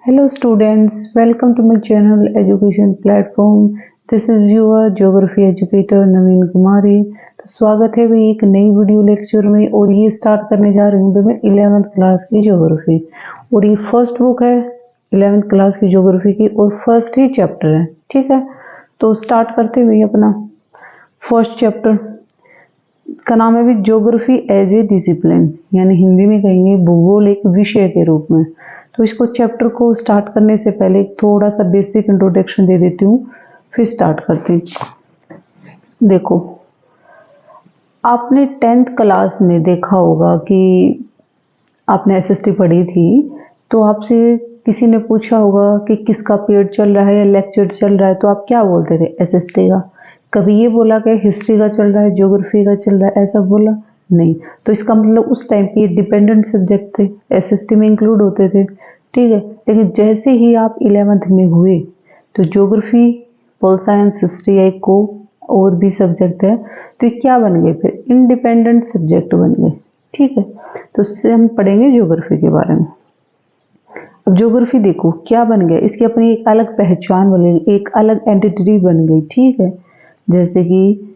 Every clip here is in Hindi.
Hello students, welcome to my channel Education Platform. This is your Geography Educator नवीन कुमारी। तो स्वागत है भाई एक नई वीडियो लेक्चर में और ये स्टार्ट करने जा रही हूँ मैं 11th क्लास की ज्योग्राफी और ये फर्स्ट बुक है 11th क्लास की ज्योग्राफी की और फर्स्ट ही चैप्टर है। ठीक है, तो स्टार्ट करते हुए अपना फर्स्ट चैप्टर का नाम है भी ज्योग्राफी एज ए डिसिप्लिन, यानी हिंदी में कहेंगे भूगोल एक विषय के रूप में। तो इसको चैप्टर को स्टार्ट करने से पहले थोड़ा सा बेसिक इंट्रोडक्शन दे देती हूँ, फिर स्टार्ट करते हैं। देखो, आपने 10th क्लास में देखा होगा कि आपने एसएसटी पढ़ी थी, तो आपसे किसी ने पूछा होगा कि किसका पीरियड चल रहा है या लेक्चर चल रहा है, तो आप क्या बोलते थे? एसएसटी का। कभी ये बोला कि हिस्ट्री का चल रहा है, ज्योग्राफी का चल रहा है, ऐसा बोला नहीं। तो इसका मतलब उस टाइम पे डिपेंडेंट सब्जेक्ट थे, एसएसटी में इंक्लूड होते थे। ठीक है, लेकिन जैसे ही आप 11th में हुए तो ज्योग्राफी, पोल साइंस, हिस्ट्री एक को और भी सब्जेक्ट है, तो ये क्या बन गए? फिर इंडिपेंडेंट सब्जेक्ट बन गए। ठीक है, तो उससे हम पढ़ेंगे ज्योग्राफी के बारे में। अब ज्योग्राफी देखो क्या बन गया, इसकी अपनी एक अलग पहचान बन गई, एक अलग एंटिटी बन गई। ठीक है, जैसे कि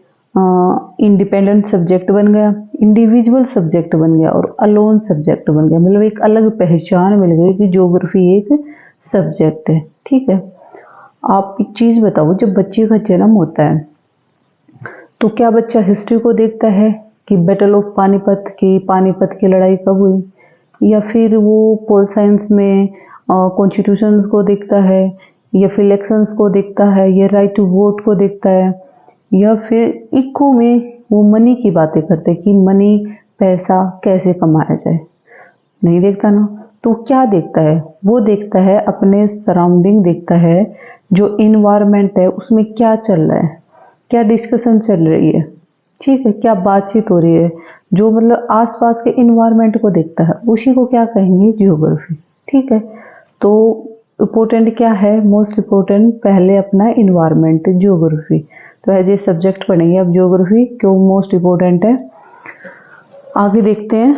इंडिपेंडेंट सब्जेक्ट बन गया, इंडिविजुअल सब्जेक्ट बन गया और अलोन सब्जेक्ट बन गया। मतलब एक अलग पहचान मिल गई कि ज्योग्राफी एक सब्जेक्ट है। ठीक है, आप एक चीज बताओ, जब बच्चे का जन्म होता है तो क्या बच्चा हिस्ट्री को देखता है कि बैटल ऑफ पानीपत की लड़ाई कब हुई, या फिर वो पोल साइंस में कॉन्स्टिट्यूशन को देखता है, या फिर इलेक्शंस को देखता है, या राइट टू वोट को देखता है, या फिर इको में वो मनी की बातें करते हैं कि मनी, पैसा कैसे कमाया जाए? नहीं देखता ना। तो क्या देखता है? वो देखता है अपने सराउंडिंग, देखता है जो इन्वायरमेंट है उसमें क्या चल रहा है, क्या डिस्कशन चल रही है। ठीक है, क्या बातचीत हो रही है, जो मतलब आसपास के इन्वायरमेंट को देखता है, उसी को क्या कहेंगे? ज्योग्राफी। ठीक है, तो इम्पोर्टेंट क्या है? मोस्ट इम्पोर्टेंट पहले अपना इन्वायरमेंट, ज्योग्राफी। तो एज ए सब्जेक्ट पढ़ेंगे अब ज्योग्राफी, क्यों मोस्ट इम्पोर्टेंट है। आगे देखते हैं।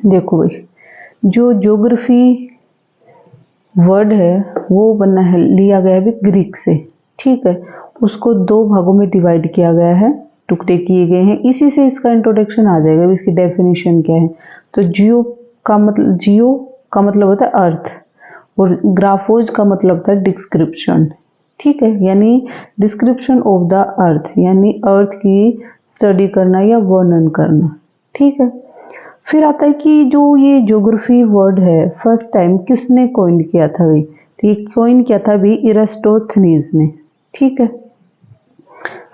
देखो भाई, जो ज्योग्राफी वर्ड है वो बना है, लिया गया है ग्रीक से। ठीक है, उसको दो भागों में डिवाइड किया गया है, टुकड़े किए गए हैं। इसी से इसका इंट्रोडक्शन आ जाएगा, इसकी डेफिनेशन क्या है। तो जियो का मतलब होता है अर्थ, और ग्राफोज का मतलब होता है डिस्क्रिप्शन। ठीक है, यानी डिस्क्रिप्शन ऑफ द अर्थ, यानी अर्थ की स्टडी करना या वर्णन करना। ठीक है, फिर आता है कि जो ये ज्योग्राफी वर्ड है फर्स्ट टाइम किसने कॉइन किया था भाई? तो ये कॉइन किया था भी इरास्टोथनीज ने। ठीक है,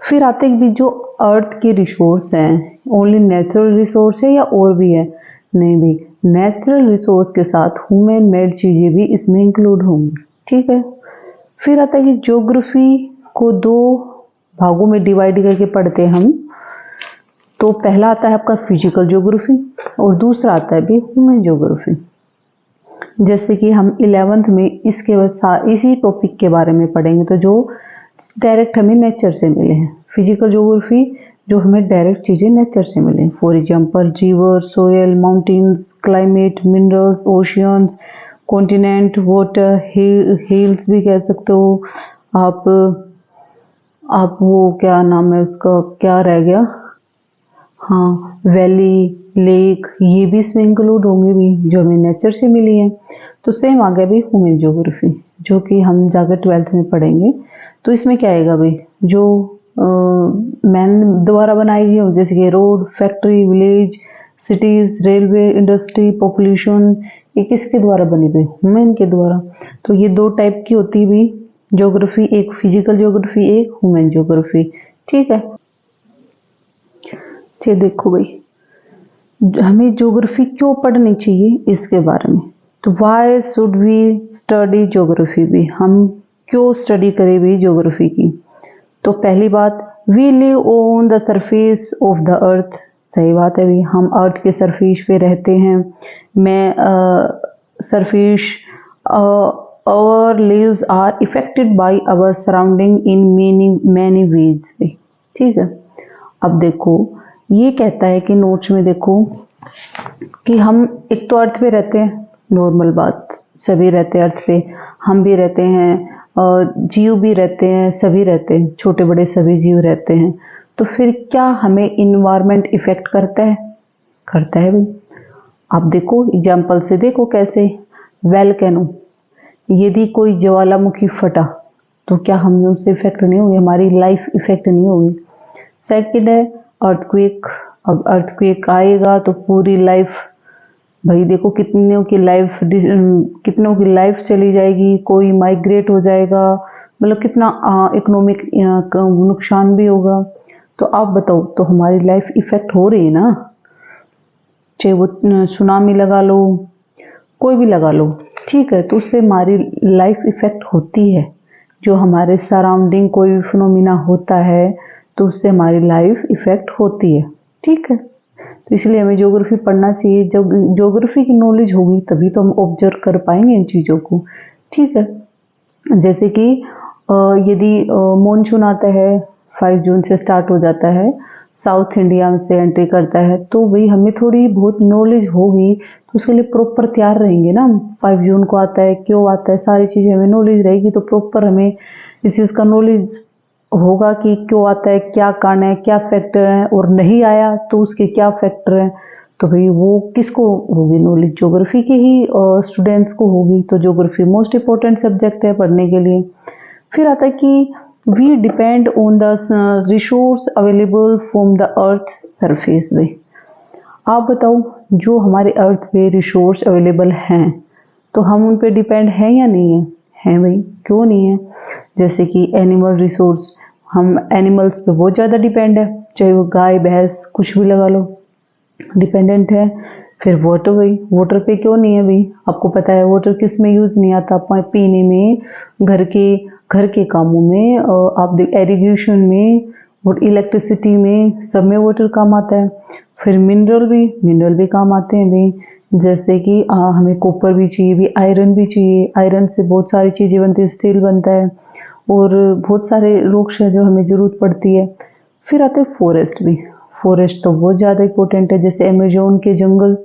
फिर आते हैं भी जो अर्थ के रिसोर्स हैं, ओनली नेचुरल रिसोर्स है या और भी है? नहीं भी, नेचुरल रिसोर्स के साथ ह्यूमन मेड चीजें भी इसमें इंक्लूड होंगी। ठीक है, फिर आता है कि ज्योग्राफी को दो भागों में डिवाइड करके पढ़ते हैं हम। तो पहला आता है आपका फिजिकल ज्योग्राफी और दूसरा आता है भी ह्यूमन ज्योग्राफी। जैसे कि हम 11th में इसी टॉपिक के बारे में पढ़ेंगे, तो जो डायरेक्ट हमें नेचर से मिले हैं। फिजिकल ज्योग्राफी जो हमें डायरेक्ट चीजें नेचर से मिले, for example river, soil, mountains, climate, minerals, oceans, continent, water, hills भी कह सकते हो आप वो क्या नाम है उसका, क्या रह गया, हाँ, वैली, लेक, ये भी इसमें इंक्लूड होंगे भी, जो हमें नेचर से मिली है। तो सेम आ गया भी ह्यूमन ज्योग्राफी, जो कि हम जाकर 12th में पढ़ेंगे। तो इसमें क्या आएगा भाई, जो मैन द्वारा बनाई गई हो, जैसे कि road, factory, village, cities, railway, industry, population, ये किसके द्वारा बनी हुई? ह्यूमन के द्वारा। तो ये दो टाइप की होती हुई ज्योग्राफी, एक फिजिकल ज्योग्राफी, एक ह्यूमन ज्योग्राफी। ठीक है, ये देखो भाई, हमें ज्योग्राफी क्यों पढ़नी चाहिए इसके बारे में। तो why should we study geography भी, हम क्यों स्टडी करें भी ज्योग्राफी की? तो पहली बात, we live on the surface of the earth. सही बात है भी, हम अर्थ के सरफेस पे रहते हैं। मैं surface our lives are affected by our surrounding in many ways भी। ठीक है, अब देखो ये कहता है कि नोट्स में देखो कि हम एक तो अर्थ पे रहते हैं, नॉर्मल बात, सभी रहते हैं अर्थ पे, हम भी रहते हैं और जीव भी रहते हैं, सभी रहते हैं, छोटे बड़े सभी जीव रहते हैं। तो फिर क्या हमें इन्वायरमेंट इफेक्ट करता है? करता है भाई। आप देखो एग्जाम्पल से, देखो कैसे वोल्केनो, यदि कोई ज्वालामुखी फटा तो क्या हम उससे इफेक्ट नहीं होगी, हमारी लाइफ इफेक्ट नहीं होगी। सेकंड है अर्थक्वेक। अब अर्थक्वेक आएगा तो पूरी लाइफ, भाई देखो कितनों की लाइफ चली जाएगी, कोई माइग्रेट हो जाएगा, मतलब कितना इकोनॉमिक नुकसान भी होगा। तो आप बताओ, तो हमारी लाइफ इफेक्ट हो रही है ना, चाहे वो सुनामी लगा लो, कोई भी लगा लो, ठीक है, तो उससे हमारी लाइफ इफेक्ट होती है। जो हमारे सराउंडिंग कोई भी फिनोमिना होता है तो उससे हमारी लाइफ इफेक्ट होती है, ठीक है। तो इसलिए हमें ज्योग्राफी पढ़ना चाहिए। जब ज्योग्राफी की नॉलेज होगी तभी तो हम ऑब्जर्व कर पाएंगे इन चीज़ों को, ठीक है। जैसे कि यदि मॉनसून आता है 5 जून से स्टार्ट हो जाता है, साउथ इंडिया से एंट्री करता है, तो भाई हमें थोड़ी बहुत नॉलेज होगी तो उसके लिए प्रॉपर तैयार रहेंगे ना। 5 जून को आता है, क्यों आता है, सारी चीज़ें हमें नॉलेज रहेगी तो प्रॉपर हमें इस चीज़ का नॉलेज होगा कि क्यों आता है, क्या कारण है, क्या फैक्टर है, और नहीं आया तो उसके क्या फैक्टर हैं। तो भाई वो किसको होगी नॉलेज? ज्योग्राफी के ही स्टूडेंट्स को होगी। तो ज्योग्राफी मोस्ट इम्पोर्टेंट सब्जेक्ट है पढ़ने के लिए। फिर आता है कि we depend on the resource available from the earth surface way. आप बताओ, जो हमारे अर्थ पे रिसोर्स अवेलेबल हैं तो हम उन पे डिपेंड हैं या नहीं है? हैं भाई, क्यों नहीं है। जैसे कि एनिमल रिसोर्स, हम एनिमल्स पे बहुत ज़्यादा डिपेंड है, चाहे वो गाय भैंस कुछ भी लगा लो, डिपेंडेंट है। फिर वाटर, भाई वाटर पे क्यों नहीं है भाई? आपको पता है वाटर किस में यूज़ नहीं आता, पीने में, घर के कामों में, आप एरीगेशन में और इलेक्ट्रिसिटी में, सब में वाटर काम आता है। फिर मिनरल भी काम आते हैं भाई, जैसे कि हमें कॉपर भी चाहिए भी, आयरन भी चाहिए, आयरन से बहुत सारी चीज़ें बनती है, स्टील बनता है और बहुत सारे वृक्ष है जो हमें ज़रूरत पड़ती है। फिर आते हैं फॉरेस्ट भी। फॉरेस्ट तो बहुत ज़्यादा इंपॉर्टेंट है, जैसे अमेजोन के जंगल,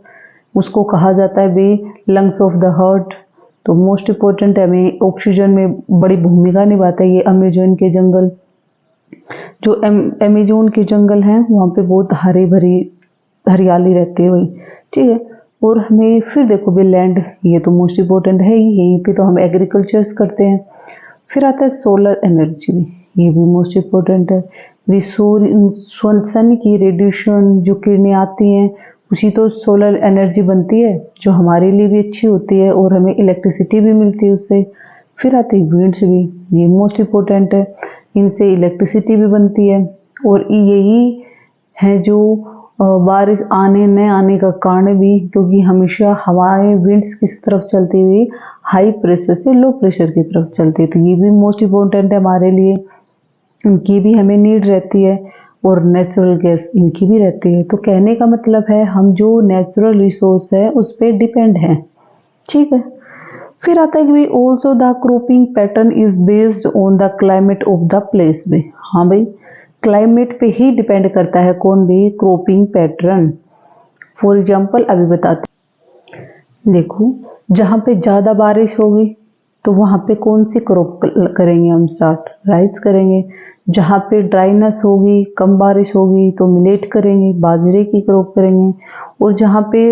उसको कहा जाता है भाई लंग्स ऑफ द हार्ट। तो मोस्ट इम्पोर्टेंट है, हमें ऑक्सीजन में बड़ी भूमिका निभाता है ये अमेजोन के जंगल। जो अमेजोन के जंगल हैं वहाँ पे बहुत हरी भरी हरियाली रहती है भाई, ठीक है। और हमें फिर देखो भाई लैंड, ये तो मोस्ट इम्पोर्टेंट है ही, यहीं पे तो हम एग्रीकल्चर्स करते हैं। फिर आता है सोलर एनर्जी भी, ये भी मोस्ट इम्पोर्टेंट है। सन की रेडिएशन जो किरणें आती हैं उसी तो सोलर एनर्जी बनती है, जो हमारे लिए भी अच्छी होती है और हमें इलेक्ट्रिसिटी भी मिलती है उससे। फिर आते हैं विंड्स भी, ये मोस्ट इम्पोर्टेंट है, इनसे इलेक्ट्रिसिटी भी बनती है और यही है जो बारिश आने न आने का कारण भी, क्योंकि हमेशा हवाएं विंड्स किस तरफ चलती हुई, हाई प्रेशर से लो प्रेशर की तरफ चलती है। तो ये भी मोस्ट इम्पोर्टेंट है हमारे लिए, इनकी भी हमें नीड रहती है। और नेचुरल गैस इनकी भी रहती है। तो कहने का मतलब है हम जो नेचुरल रिसोर्स है उस पर डिपेंड हैं, ठीक है। फिर आता है कि भाई also the cropping pattern is based on the climate of the place भी। हाँ भाई, क्लाइमेट पे ही डिपेंड करता है कौन भी क्रॉपिंग पैटर्न। फॉर एग्जाम्पल अभी बताते, देखो जहाँ पे ज़्यादा बारिश होगी तो वहाँ पे कौन सी क्रॉप करेंगे हम स्टार्ट, राइस करेंगे। जहाँ पे ड्राइनेस होगी, कम बारिश होगी तो मिलेट करेंगे, बाजरे की क्रॉप करेंगे। और जहाँ पे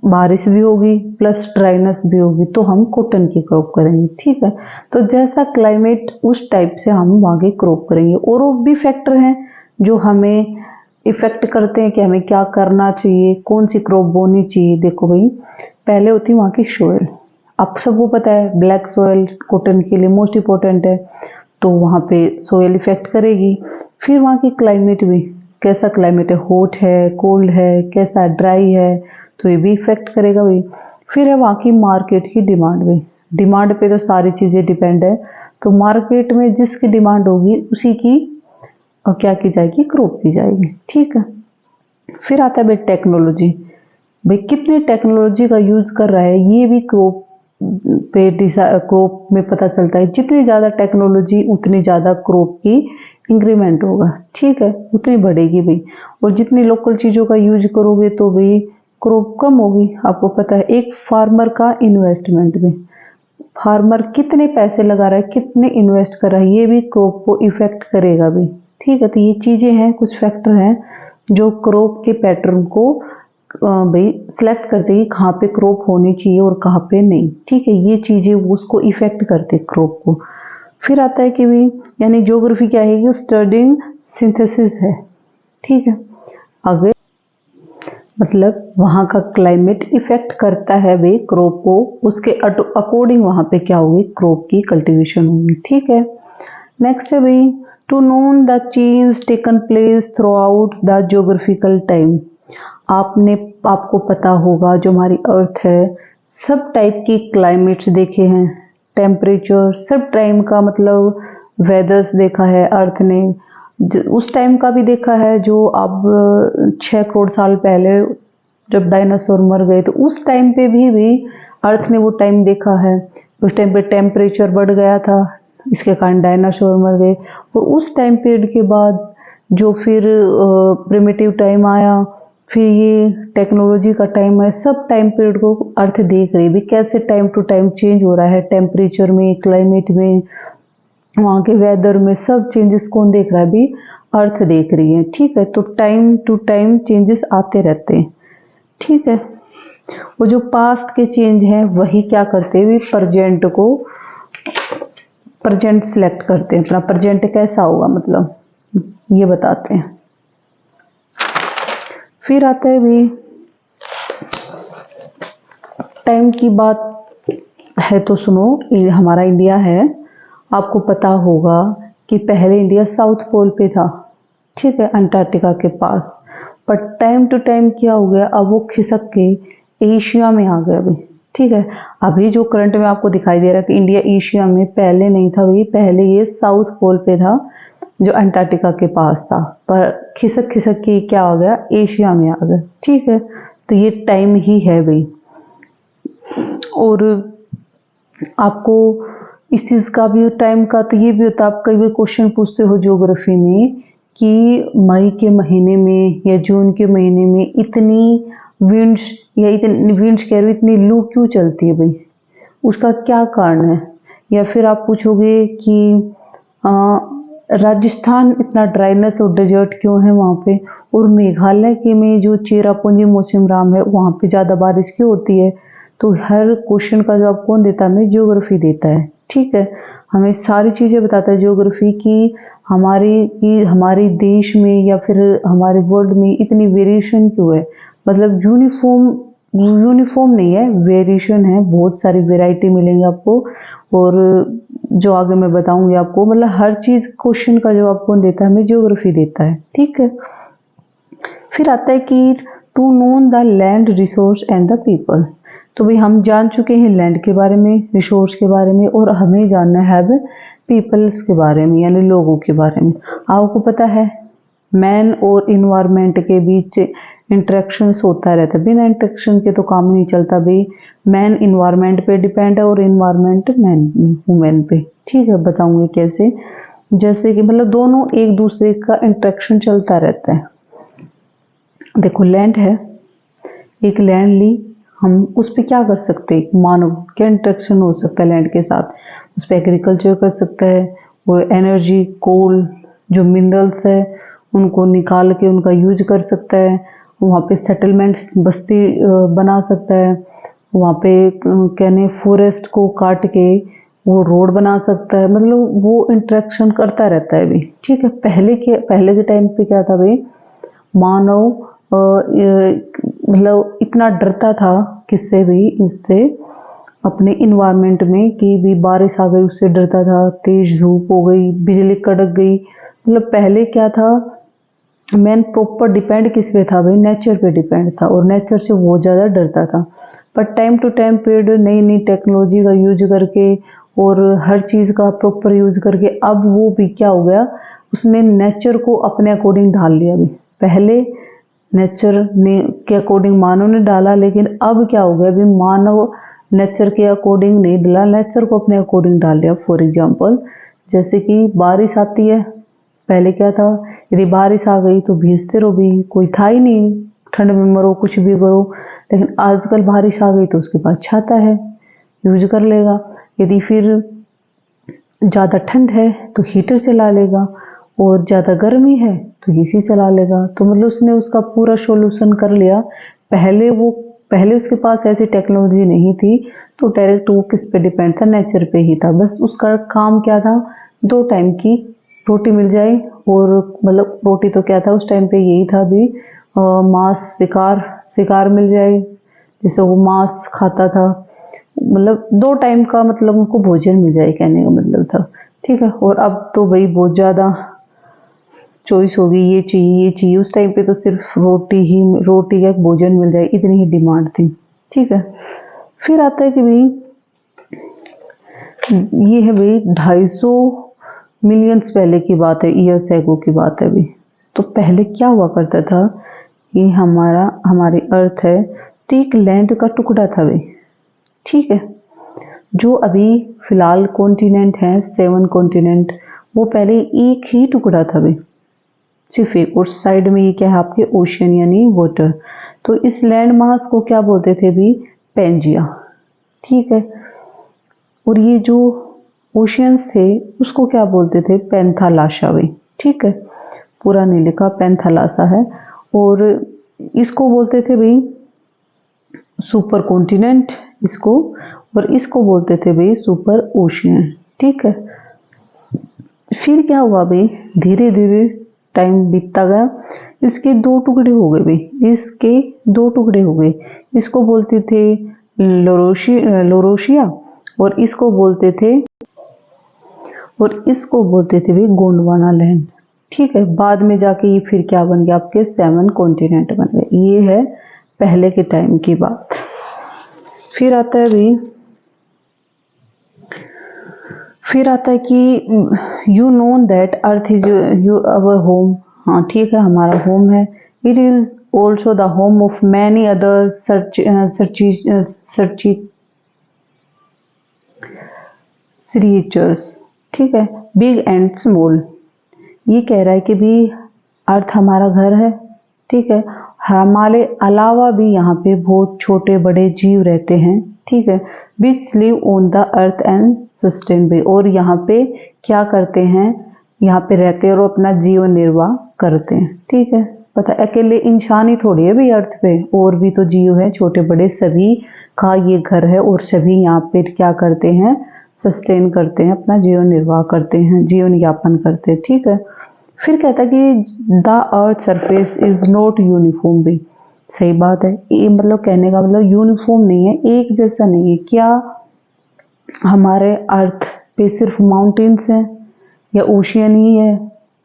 बारिश भी होगी प्लस ड्राइनेस भी होगी तो हम कॉटन की क्रॉप करेंगे, ठीक है। तो जैसा क्लाइमेट उस टाइप से हम वहाँ की क्रॉप करेंगे। और वो भी फैक्टर हैं जो हमें इफेक्ट करते हैं कि हमें क्या करना चाहिए, कौन सी क्रॉप बोनी चाहिए। देखो भाई, पहले होती है वहाँ की सोइल, आप सबको पता है ब्लैक सोइल कॉटन के लिए मोस्ट इम्पोर्टेंट है, तो वहाँ पे सोइल इफेक्ट करेगी। फिर वहाँ की क्लाइमेट भी, कैसा क्लाइमेट है, हॉट है, कोल्ड है, कैसा ड्राई है, तो ये भी इफेक्ट करेगा भाई। फिर है वहाँ की मार्केट की डिमांड भी, डिमांड पे तो सारी चीज़ें डिपेंड है। तो मार्केट में जिसकी डिमांड होगी उसी की क्या की जाएगी, क्रॉप की जाएगी, ठीक है। फिर आता है भाई टेक्नोलॉजी, भाई कितने टेक्नोलॉजी का यूज कर रहा है ये भी क्रॉप में पता चलता है। जितनी ज़्यादा टेक्नोलॉजी उतनी ज़्यादा क्रॉप की इंक्रीमेंट होगा, ठीक है, उतनी बढ़ेगी भाई। और जितनी लोकल चीज़ों का यूज करोगे तो भाई क्रॉप कम होगी। आपको पता है एक फार्मर का इन्वेस्टमेंट में, फार्मर कितने पैसे लगा रहा है, कितने इन्वेस्ट कर रहा है, ये भी क्रॉप को इफेक्ट करेगा भी। ठीक है, तो ये चीजें हैं, कुछ फैक्टर हैं जो क्रॉप के पैटर्न को भाई सिलेक्ट करते हैं, कहाँ पे क्रॉप होनी चाहिए और कहाँ पे नहीं। ठीक है, ये चीजें उसको इफेक्ट करते हैं क्रॉप को। फिर आता है कि भी यानी ज्योग्राफी क्या है कि स्टडिंग सिंथेसिस है। ठीक है, आगे मतलब वहाँ का क्लाइमेट इफेक्ट करता है वे क्रॉप को, उसके अकॉर्डिंग वहाँ पे क्या होगी, क्रॉप की कल्टीवेशन होगी। ठीक है, नेक्स्ट है भाई to known the change taken place throughout the geographical time. आपको पता होगा जो हमारी अर्थ है सब टाइप की क्लाइमेट्स देखे हैं, टेम्परेचर सब टाइम का, मतलब वेदर्स देखा है अर्थ ने, उस टाइम का भी देखा है जो अब 6 करोड़ साल पहले जब डायनासोर मर गए तो उस टाइम पे भी अर्थ ने वो टाइम देखा है। उस टाइम पे टेम्परेचर बढ़ गया था, इसके कारण डायनासोर मर गए। और उस टाइम पीरियड के बाद जो फिर प्रिमिटिव टाइम आया, फिर ये टेक्नोलॉजी का टाइम है, सब टाइम पीरियड को अर्थ देख रही है कैसे टाइम टू टाइम चेंज हो रहा है, टेम्परेचर में, क्लाइमेट में, वहाँ के वेदर में, सब चेंजेस कौन देख रहा है भी, अर्थ देख रही है। ठीक है, तो टाइम टू टाइम चेंजेस आते रहते हैं। ठीक है, वो जो पास्ट के चेंज हैं वही क्या करते हैं, प्रेजेंट को, प्रेजेंट सिलेक्ट करते हैं, अपना प्रेजेंट कैसा होगा मतलब ये बताते हैं। फिर आता है भी टाइम की बात है तो सुनो, ये हमारा इंडिया है, आपको पता होगा कि पहले इंडिया साउथ पोल पे था। ठीक है, अंटार्कटिका के पास, पर टाइम टू टाइम क्या हो गया, अब वो खिसक के एशिया में आ गया अभी। ठीक है, अभी जो करंट में आपको दिखाई दे रहा है कि इंडिया एशिया में, पहले नहीं था भाई, पहले ये साउथ पोल पे था जो अंटार्कटिका के पास था, पर खिसक खिसक के क्या हो गया, एशिया में आ गया। ठीक है, तो ये टाइम ही है भाई। और आपको इस चीज़ का भी, टाइम का तो ये भी होता है, आप कई बार क्वेश्चन पूछते हो ज्योग्राफी में कि मई के महीने में या जून के महीने में इतनी विंड्स या इतनी विंड्स कह रही, इतनी लू क्यों चलती है भाई, उसका क्या कारण है। या फिर आप पूछोगे कि राजस्थान इतना ड्राइनेस और डेजर्ट क्यों है वहाँ पे, और मेघालय के में जो चेरापूंजी मौसिनराम है वहाँ पे ज़्यादा बारिश क्यों होती है। तो हर क्वेश्चन का जवाब कौन देता है, हमें ज्योग्राफी देता है। ठीक है, हमें सारी चीज़ें बताता है ज्योग्राफी की हमारे देश में या फिर हमारे वर्ल्ड में इतनी वेरिएशन क्यों है, मतलब यूनिफॉर्म नहीं है, वेरिएशन है, बहुत सारी वेराइटी मिलेंगी आपको। और जो आगे मैं बताऊंगी आपको, मतलब हर चीज़ क्वेश्चन का जवाब कौन देता है, हमें ज्योग्राफी देता है। ठीक है, फिर आता है कि to known the land, resource and the people. तो भाई हम जान चुके हैं लैंड के बारे में, रिसोर्स के बारे में, और हमें जानना है अब पीपल्स के बारे में, यानी लोगों के बारे में। आपको पता है मैन और इन्वायरमेंट के बीच इंटरेक्शंस होता रहता है, बिना इंटरेक्शन के तो काम नहीं चलता भाई। मैन इन्वायरमेंट पे डिपेंड है और इन्वायरमेंट वुमेन पे। ठीक है, बताऊंगी कैसे, जैसे कि मतलब दोनों एक दूसरे का इंटरेक्शन चलता रहता है। देखो लैंड है, एक लैंड ली, हम उस पर क्या कर सकते हैं, मानव क्या इंटरेक्शन हो सकता है लैंड के साथ, उस पर एग्रीकल्चर कर सकता है, वो एनर्जी, कोल, जो मिनरल्स है उनको निकाल के उनका यूज कर सकता है, वहाँ पे सेटलमेंट्स, बस्ती बना सकता है, वहाँ पे कहने फॉरेस्ट को काट के वो रोड बना सकता है, मतलब वो इंटरेक्शन करता रहता है भी। ठीक है, पहले के टाइम पे क्या था भाई, मानव मतलब इतना डरता था किससे भी, इससे अपने इन्वायरमेंट में, कि भी बारिश आ गई उससे डरता था, तेज धूप हो गई, बिजली कड़क गई, मतलब पहले क्या था, मैन प्रॉपर डिपेंड किस पे था भाई, नेचर पे डिपेंड था, और नेचर से बहुत ज़्यादा डरता था। पर टाइम टू टाइम पीरियड नई नई टेक्नोलॉजी का यूज करके और हर चीज़ का प्रॉपर यूज करके अब वो भी क्या हो गया, उसने नेचर को अपने अकॉर्डिंग ढाल लिया। अभी पहले नेचर ने के अकॉर्डिंग मानव ने डाला, लेकिन अब क्या हो गया, अभी मानव नेचर के अकॉर्डिंग नहीं डाला, नेचर को अपने अकॉर्डिंग डाल लिया। फॉर एग्जांपल जैसे कि बारिश आती है, पहले क्या था, यदि बारिश आ गई तो भीजते रहो भी, कोई था ही नहीं, ठंड में मरो, कुछ भी करो। लेकिन आजकल बारिश आ गई तो उसके पास छाता है, यूज कर लेगा। यदि फिर ज़्यादा ठंड है तो हीटर चला लेगा, और ज़्यादा गर्मी है तो एसी चला लेगा। तो मतलब उसने उसका पूरा सॉल्यूशन कर लिया। पहले उसके पास ऐसी टेक्नोलॉजी नहीं थी, तो डायरेक्ट वो किस पे डिपेंड था, नेचर पे ही था। बस उसका काम क्या था, 2 टाइम की रोटी मिल जाए। और मतलब रोटी तो क्या था उस टाइम पे, यही था भी मांस, शिकार मिल जाए, जिसे वो मांस खाता था। मतलब 2 टाइम का मतलब उनको भोजन मिल जाए, कहने का मतलब था। ठीक है। और अब तो भाई बहुत ज़्यादा चॉइस होगी, ये चाहिए ये चाहिए। उस टाइम पे तो सिर्फ रोटी का भोजन मिल जाए, इतनी ही डिमांड थी। ठीक है। फिर आता है कि भाई ये है भाई 250 मिलियंस पहले की बात है, ईयर्स एगो की बात है भाई। तो पहले क्या हुआ करता था कि हमारी अर्थ है तो एक लैंड का टुकड़ा था भाई। ठीक है। जो अभी फिलहाल कॉन्टिनेंट है, 7 कॉन्टिनेंट, वो पहले एक ही टुकड़ा था भाई, सिर्फ एक। और साइड में ये क्या है आपके, ओशियन यानी वाटर। तो इस लैंड मास को क्या बोलते थे भी, पेंजिया। ठीक है। और ये जो ओशियंस थे उसको क्या बोलते थे, पेंथालाशा भाई। ठीक है। पूरा नहीं लिखा, पेंथालाशा है। और इसको बोलते थे भाई सुपर कॉन्टिनेंट इसको, और इसको बोलते थे भाई सुपर ओशियन। ठीक है। फिर क्या हुआ भाई, धीरे धीरे टाइम बीतता गया, इसके 2 टुकड़े हो गए भाई, इसके 2 टुकड़े हो गए। इसको बोलते थे लोरोशिया, और इसको बोलते थे भाई गोंडवाना लैंड। ठीक है। बाद में जाके ये फिर क्या बन गया, आपके 7 कॉन्टिनेंट बन गए। ये है पहले के टाइम की बात। फिर आता है भाई, फिर आता है कि you know that earth is you our home. हाँ ठीक है, हमारा होम है। It is also the home of many other creatures. ठीक है, बिग एंड स्मॉल। ये कह रहा है कि भी अर्थ हमारा घर है। ठीक है। हमारे अलावा भी यहाँ पे बहुत छोटे बड़े जीव रहते हैं। ठीक है। Which live on the earth and sustain भी। और यहाँ पे क्या करते हैं, यहाँ पे रहते हैं और अपना जीवन निर्वाह करते हैं। ठीक है। पता अकेले इंसान ही थोड़ी है भाई अर्थ पे, और भी तो जीव है छोटे बड़े, सभी का ये घर है। और सभी यहाँ पे क्या करते हैं, सस्टेन करते हैं, अपना जीवन निर्वाह करते हैं, जीवन यापन करते हैं। ठीक है। फिर कहता है कि the earth surface is not uniform भी। सही बात है। ये मतलब कहने का मतलब यूनिफॉर्म नहीं है, एक जैसा नहीं है। क्या हमारे अर्थ पे सिर्फ माउंटेन्स हैं या ओशियन ही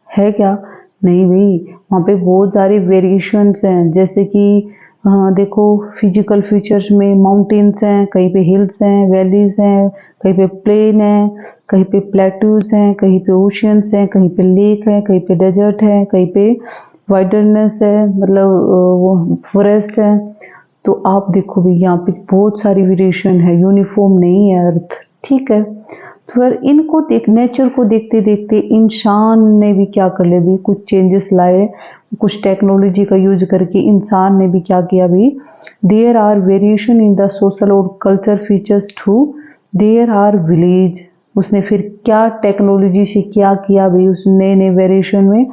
है क्या? नहीं भाई, वहाँ पे बहुत सारी वेरिएशंस हैं। जैसे कि देखो फिजिकल फीचर्स में माउंटेन्स हैं, कहीं पे हिल्स हैं, वैलीज हैं, कहीं पे प्लेन है, कहीं पे प्लेट्यूज हैं, कहीं पे ओशियंस हैं, कहीं पे लेक है, कहीं पे डेजर्ट है, कहीं पे वाइडरनेस है, मतलब वो फॉरेस्ट है। तो आप देखो भी यहाँ पे बहुत सारी वेरिएशन है, यूनिफॉर्म नहीं है अर्थ। ठीक है। फिर इनको नेचर को देखते देखते इंसान ने भी क्या कर लिया भी, कुछ चेंजेस लाए, कुछ टेक्नोलॉजी का यूज करके इंसान ने भी क्या किया भी, there are variation in the social और culture features too, there are village. उसने फिर क्या टेक्नोलॉजी से क्या किया भी, उस नए नए वेरिएशन में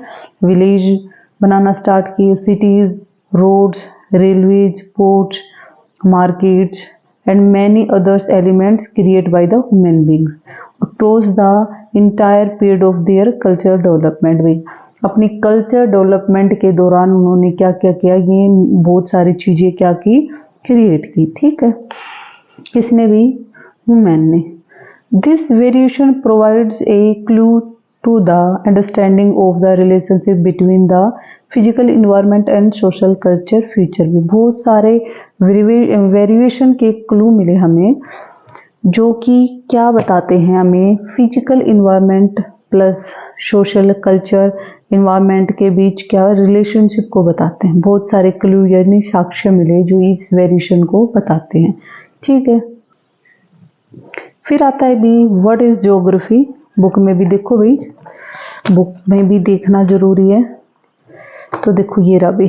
विलेज बनाना स्टार्ट किए, cities, roads, railways, ports, markets and many other elements created by the human beings across the entire period of their cultural development में। अपनी कल्चर डेवलपमेंट के दौरान उन्होंने क्या क्या किया, ये बहुत सारी चीजें क्या की, क्रिएट की। ठीक है। किसने भी, ह्यूमन ने। This variation provides a clue to the understanding of the relationship between the physical environment and social culture feature भी बहुत सारे वेरिएशन के क्लू मिले हमें, जो कि क्या बताते हैं हमें, physical environment plus social culture environment के बीच क्या रिलेशनशिप को बताते हैं। बहुत सारे क्लू यानी साक्ष्य मिले जो इस वेरिएशन को बताते हैं। ठीक है। फिर आता है भी व्हाट इज ज्योग्राफी। बुक में भी देखो भाई, बुक में भी देखना जरूरी है। तो देखो ये रहा भी,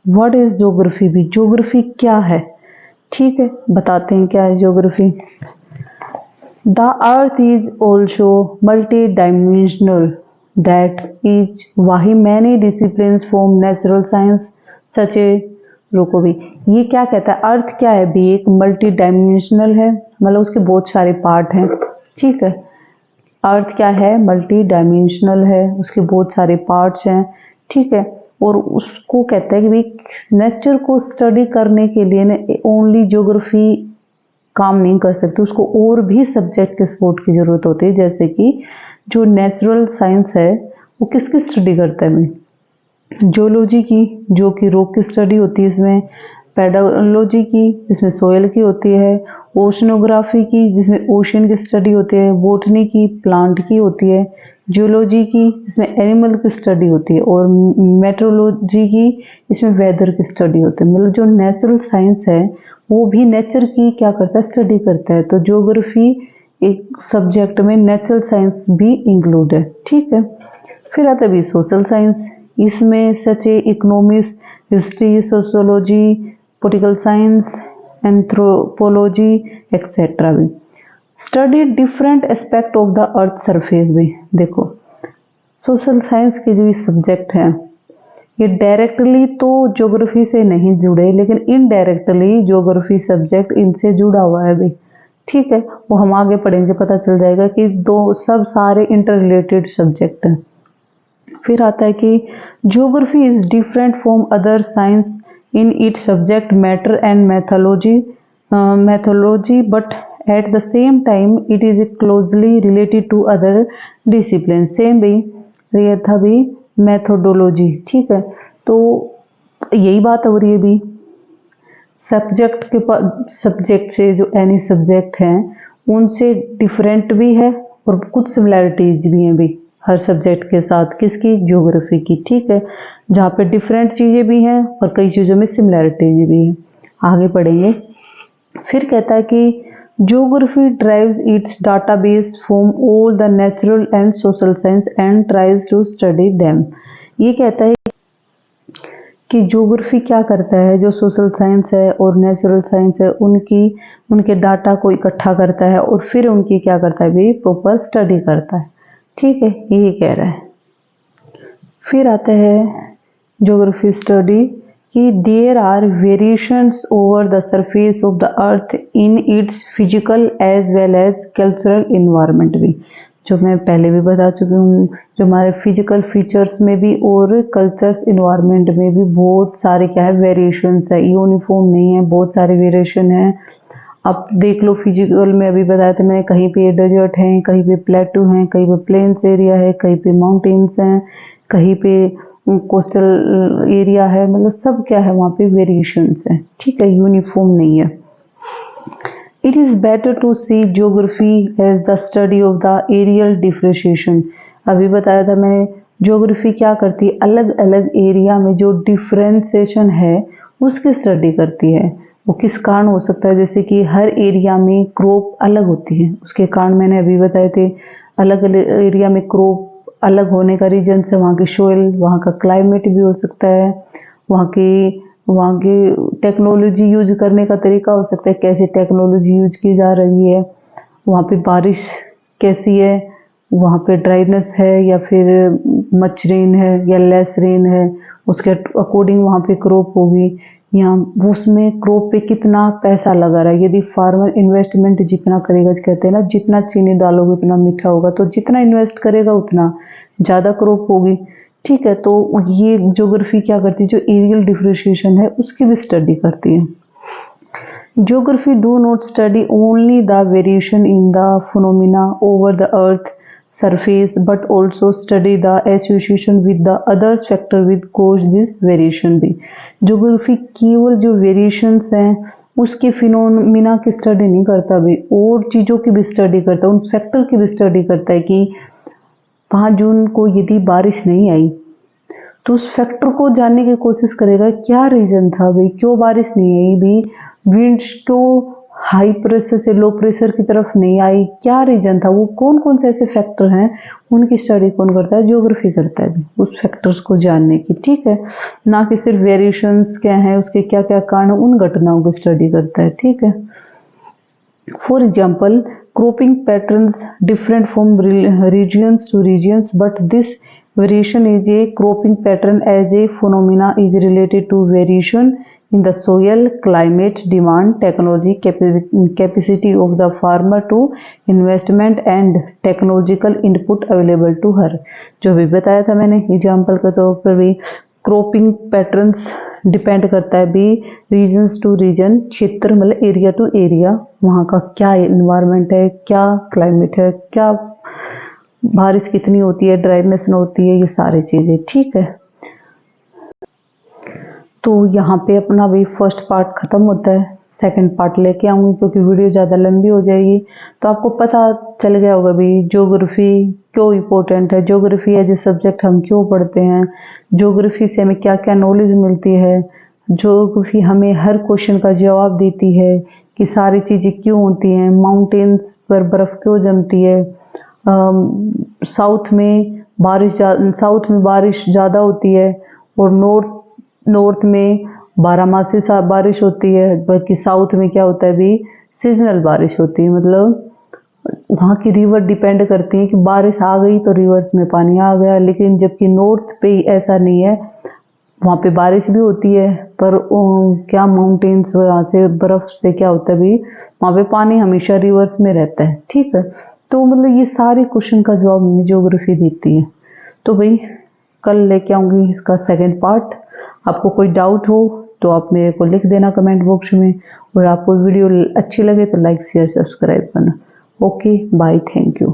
व्हाट इज ज्योग्राफी भी, ज्योग्राफी क्या है, ठीक है बताते हैं क्या है geography. The earth is also multi dimensional that is why many disciplines from natural science such a, रुको भी, ये क्या कहता है, अर्थ क्या है भी, एक मल्टी डायमेंशनल है, मतलब उसके बहुत सारे पार्ट हैं, ठीक है। अर्थ क्या है, मल्टी डायमेंशनल है, उसके बहुत सारे पार्ट्स हैं, ठीक है। और उसको कहता है कि भाई नेचर को स्टडी करने के लिए ना ओनली ज्योग्राफी काम नहीं कर सकती, उसको और भी सब्जेक्ट के सपोर्ट की जरूरत होती है। जैसे कि जो नेचुरल साइंस है वो किसकी स्टडी करता है, जियोलॉजी की, जो कि रॉक की स्टडी होती है इसमें, पेडोलॉजी की जिसमें सोयल की होती है, ओशनोग्राफी की जिसमें ओशन की स्टडी होती है, बोटनी की प्लांट की होती है, जियोलॉजी की जिसमें एनिमल की स्टडी होती है, और मेट्रोलॉजी की इसमें वेदर की स्टडी होती है। मतलब जो नेचुरल साइंस है वो भी नेचर की क्या करता है, स्टडी करता है। तो ज्योग्राफी एक सब्जेक्ट में नेचुरल साइंस भी इंक्लूड है, ठीक है। फिर आता है भी सोशल साइंस, इसमें such a economics, history, sociology, political science, anthropology etcetera भी। Study different aspect of the earth surface भी। देखो सोशल साइंस के जो सब्जेक्ट हैं ये डायरेक्टली तो ज्योग्राफी से नहीं जुड़े, लेकिन इनडायरेक्टली ज्योग्राफी सब्जेक्ट इनसे जुड़ा हुआ है भी, ठीक है। वो हम आगे पढ़ेंगे, पता चल जाएगा कि दो सब सारे इंटर रिलेटेड सब्जेक्ट हैं। फिर आता है कि geography is different from other science in its subject matter and methodology but at the same time it is closely related to other discipline. Same भी ये था भी मैथोडोलॉजी, ठीक है। तो यही बात हो रही है भी, सब्जेक्ट के सब्जेक्ट से जो एनी सब्जेक्ट हैं उनसे डिफरेंट भी है और कुछ सिमिलैरिटीज भी हैं भी हर सब्जेक्ट के साथ, किसकी, ज्योग्राफी की, ठीक है। जहाँ पे डिफरेंट चीज़ें भी हैं और कई चीज़ों में सिमिलैरिटीज भी हैं। आगे पढ़ेंगे। फिर कहता है कि geography drives its database from all the natural and social science and tries to study them. ये कहता है कि ज्योग्राफी क्या करता है, जो सोशल साइंस है और नेचुरल साइंस है उनके डाटा को इकट्ठा करता है और फिर उनकी क्या करता है भी, प्रॉपर स्टडी करता है, ठीक है। यही कह रहा है। फिर आता है ज्योग्राफी स्टडी कि there are variations over the surface of the earth in its physical as well as cultural environment भी, जो मैं पहले भी बता चुकी हूँ। जो हमारे फिजिकल फीचर्स में भी और कल्चर्स इन्वायरमेंट में भी बहुत सारे क्या है, वेरिएशंस है, यूनिफॉर्म नहीं है, बहुत सारे वेरिएशन है। अब देख लो फिजिकल में अभी बताया था मैंने, कहीं पे डेजर्ट हैं, कहीं पे प्लेटू हैं, कहीं पे प्लेन्स एरिया है, कहीं पे माउंटेन्स हैं, कहीं पे कोस्टल एरिया है, मतलब सब क्या है वहाँ पे वेरिएशंस हैं, ठीक है, यूनिफॉर्म नहीं है। It is better to see geography as the study of the areal differentiation. अभी बताया था मैंने, ज्योग्राफी क्या करती है, अलग अलग एरिया में जो डिफ्रेंशिएशन है उसकी स्टडी करती है। वो किस कारण हो सकता है, जैसे कि हर एरिया में क्रॉप अलग होती है, उसके कारण मैंने अभी बताए थे। अलग अलग एरिया में क्रॉप अलग होने का रीजन से वहाँ की सोइल, वहाँ का क्लाइमेट भी हो सकता है, वहाँ की टेक्नोलॉजी यूज करने का तरीका हो सकता है, कैसे टेक्नोलॉजी यूज की जा रही है, वहाँ पे बारिश कैसी है, वहाँ पे ड्राइनेस है या फिर मच रेन है या लेस रेन है, उसके अकॉर्डिंग वहाँ पे क्रॉप होगी, या उसमें क्रॉप पे कितना पैसा लगा रहा है। यदि फार्मर इन्वेस्टमेंट जितना करेगा, कहते हैं ना जितना चीनी डालोगे उतना मीठा होगा, तो जितना इन्वेस्ट करेगा उतना ज़्यादा क्रॉप होगी, ठीक है। तो ये ज्योग्राफी क्या करती है, जो एरियल डिफरेंशिएशन है उसकी भी स्टडी करती है। Geography do not study only the variation in the phenomena over the earth surface but also study the association with the other factor with cause this variation भी। ज्योग्राफी केवल जो वेरिएशंस हैं उसके फिनोमिना की स्टडी नहीं करता भी, और चीज़ों की भी स्टडी करता है, उन फैक्टर की भी स्टडी करता है कि 5 जून को यदि बारिश नहीं आई तो उस फैक्टर को जानने की कोशिश करेगा क्या रीज़न था भाई, क्यों बारिश नहीं आई भी, विंड्स क्यों हाई प्रेशर से लो प्रेशर की तरफ नहीं आई, क्या रीजन था, वो कौन कौन से ऐसे फैक्टर हैं, उनकी स्टडी कौन करता है, ज्योग्राफी करता है उस फैक्टर्स को जानने की, ठीक है, ना कि सिर्फ वेरिएशंस क्या हैं, उसके क्या क्या कारण, उन घटनाओं की स्टडी करता है, ठीक है। For example, cropping patterns different from regions to regions, but this variation is a cropping pattern as a phenomena is related to variation in the soil, climate, demand, technology, capacity of the farmer to investment and technological input available to her। जो भी बताया था मैंने एग्जाम्पल के तौर पर भी, क्रॉपिंग पैटर्न्स डिपेंड करता है भी रीजन्स टू रीजन, क्षेत्र मतलब एरिया टू एरिया, वहाँ का क्या इन्वायरमेंट है, क्या क्लाइमेट है, क्या बारिश कितनी होती है, ड्राइनेस होती है, ये सारी चीज़ें, ठीक है। तो यहाँ पे अपना भी फर्स्ट पार्ट ख़त्म होता है, सेकंड पार्ट लेके आऊँगी क्योंकि वीडियो ज़्यादा लंबी हो जाएगी। तो आपको पता चल गया होगा भी ज्योग्राफी क्यों इम्पोर्टेंट है, ज्योग्राफी एज ए सब्जेक्ट हम क्यों पढ़ते हैं, ज्योग्राफी से हमें क्या क्या नॉलेज मिलती है, ज्योग्राफी हमें हर क्वेश्चन का जवाब देती है कि सारी चीज़ें क्यों होती हैं, माउंटेन्स पर बर्फ़ क्यों जमती है, साउथ में बारिश ज़्यादा होती है और नॉर्थ में 12 मासी बारिश होती है, बल्कि साउथ में क्या होता है भी सीजनल बारिश होती है। मतलब वहाँ की रिवर डिपेंड करती है कि बारिश आ गई तो रिवर्स में पानी आ गया, लेकिन जबकि नॉर्थ पे ऐसा नहीं है, वहाँ पे बारिश भी होती है पर क्या माउंटेन्स वहाँ से बर्फ़ से क्या होता है भी वहाँ पे पानी हमेशा रिवर्स में रहता है, ठीक है। तो मतलब ये सारे क्वेश्चन का जवाब हमें ज्योग्राफी देती है। तो भाई कल लेके आऊँगी इसका सेकंड पार्ट। आपको कोई डाउट हो तो आप मेरे को लिख देना कमेंट बॉक्स में, और आपको वीडियो अच्छी लगे तो लाइक शेयर सब्सक्राइब करना। Okay bye, thank you.